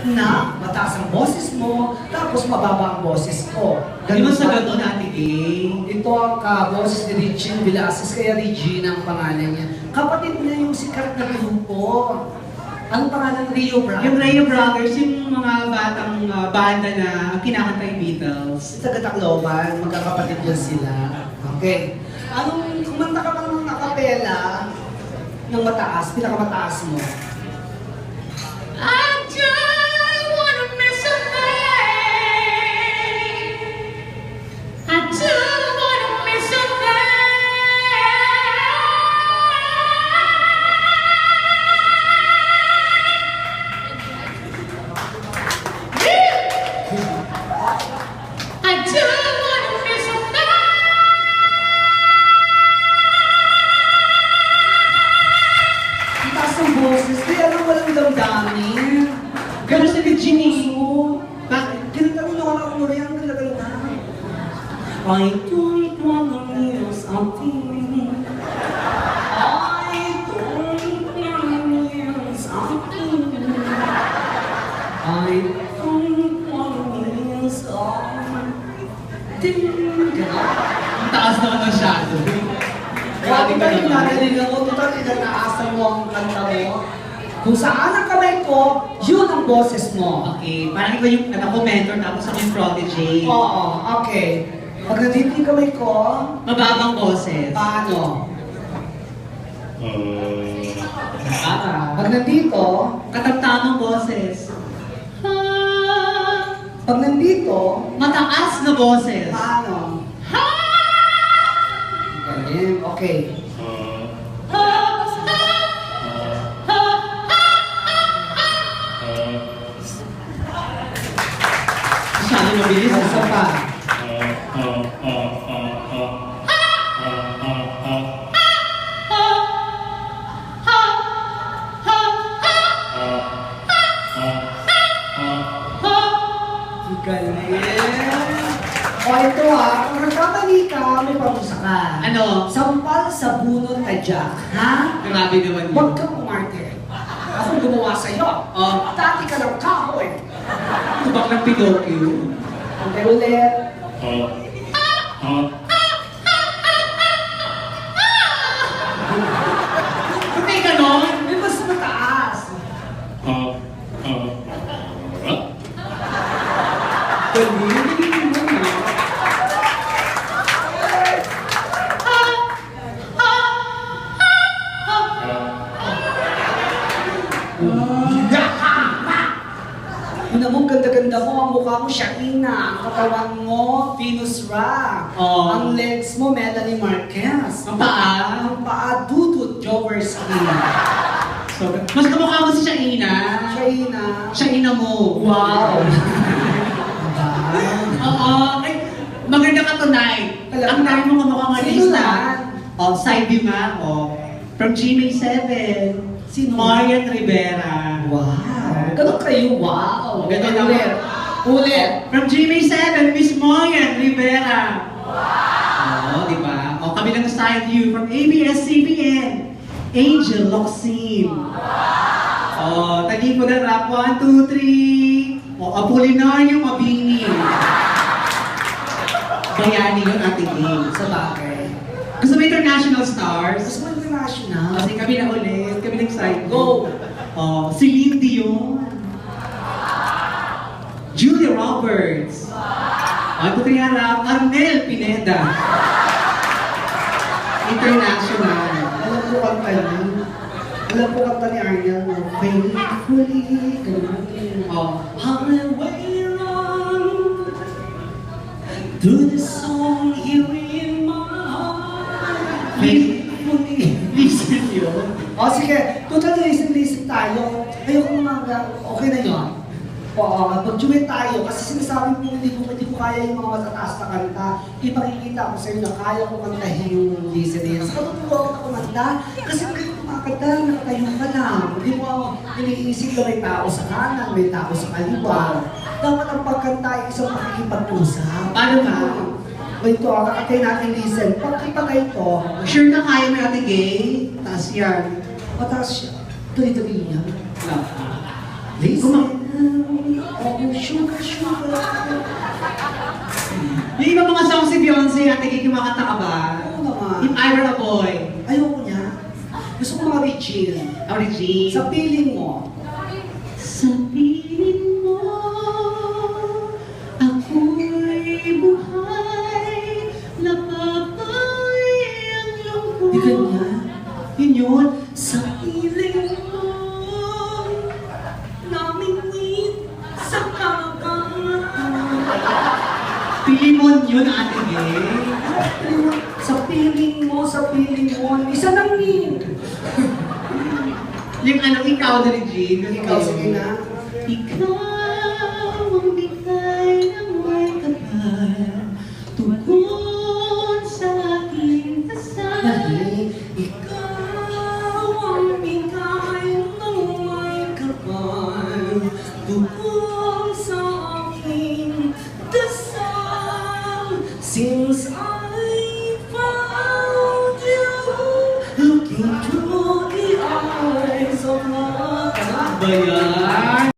na mataas ang boses mo, tapos mababa ang boses ko. Di ba sa gano'n, Ate Gay? Ito ang boses ni Regine Velasquez, kaya Regina ang pangalan niya. Kapatid niya yung sikat na grupo. Anong pangalan? Rio Brothers? Yung Rio Brothers, yung mga batang banda na kinakanta yung Beatles. Sa Taga-Tacloban, magkakapatid yan sila. Okay. Anong kumanta ka bang ng acapella ng mataas, pinakamataas mo? I don't wanna miss a thing. I don't wanna miss a thing. I don't wanna miss a thing. Ang taas ng boses, kaya lang walang damdamin. Gano'n si Regine. Bakit? Kinanta mo naman ako mo rin, ang ganda-ganda. I don't wanna miss a thing. I don't wanna miss a thing. I don't wanna miss a thing. Ang taas naman ng shadow. Grabe ka yung nagaling ako, total inataasan mo ang kanta mo. Kung saan ang kamay ko, yun ang boses mo. Okay, parang ikaw yung mentor tapos ako yung protege. Oo, okay. Pag nandito yung kamay ko, Mababang boses. paano? Pag nandito, Katamtamang boses. pag nandito, Mataas na boses. paano? Ganyan, okay. Masyado mabilis. Isa pa. Galing. O ito kung nagkamali ka, may parusa ka. Ano? Sampal sa bunot tadyak, ha? Grabe naman yun. Huwag kang umarte. Akong gumawa sa'yo. Oh. Dati ka ng kahoy. Tubak ng Pinocchio. Okay, ulit. Ba't may ganon? May mas mataas. Galing. Una mo, ganda-ganda mo, ang mukha mo, Shaina. Ang katawan mo, Venus Ra. Oh. Ang legs mo, Melanie Marquez. Ang paa? Ang paa, Dudut Joverski. So, mas kamukha mo si Shaina. Shaina. Shaina mo. Wow. Oo. Ay, maganda ka tonight. Talaga? Ang dami mo kamukha ng Sino artista. yan? Oh, side view nga. Oh. From GMA7. Sino? Marian Rivera. Wow. Ganun kayo, wow. Ganda Okay, naman. ulit. Ulit. From GMA7, Miss Marian Rivera. Wow! di ba? O kami ng side view from ABS-CBN. Angel Locsin. O, taliko na rap. 1, 2, 3. O, Apolinario Mabini. Bayani yung ating game. Sa bagay. Gusto mo international stars? Gusto mo international? Kasi kami na ulit. Kami ng side Go! Oh, Celine Dion. Julia Roberts. 1, 2, 3, harap. Arnel Pineda. International. Alam ko kanta niya. Alam ko kanta ni Arnel. Faithfully. Ganun. Oh. Highway run to the song here in my heart. Faithfully. Listen yun. O sige, total listen tayo. Ayoko mga, okay na yun. O, mag-duet tayo kasi sinasabi mo hindi ko kaya yung mga matataas na kanta. Ipakikita ko sa iyo na kaya ko kantahin yung listening. Sa katutuwa ako kumanta kasi kayo kumakanta, nakatayo ka lang. Hindi mo iniisip na may tao sa kanan, may tao sa kaliwa. Dapat ang pagkanta ay isang pakikipag-usap. Paano ba? Ito, kakatay natin listen. Pagkipatay ito, Sure na kaya mo yung ating gay? Taas yan. mataas siya. Tuloy-tuloy niya. No. Listen. Hindi ba mga song si Beyonce at hindi kumakanta ka ba? Oo naman. If I Were a Boy. Ayoko niya. Gusto ko mga Regine. Origin. Sa piling mo, Sa piling mo, ako'y buhay, napapawi ang lungkot. di kanya. Yun yun. Sa piling mo, namingwit sa kagatan. Pilimon yun, Ate Gay. Sa piling mo, isa lang ni. Yung ano, ikaw na rin, Jean. Yung Ikaw, sige na. Ikaw ang bigay ng may kapal, tungkol sa aking dasal. Dahil ikaw ang bigay ng may kapal tungkol sa aking dasal. Since I found you, looking through the eyes of love. Ba yan?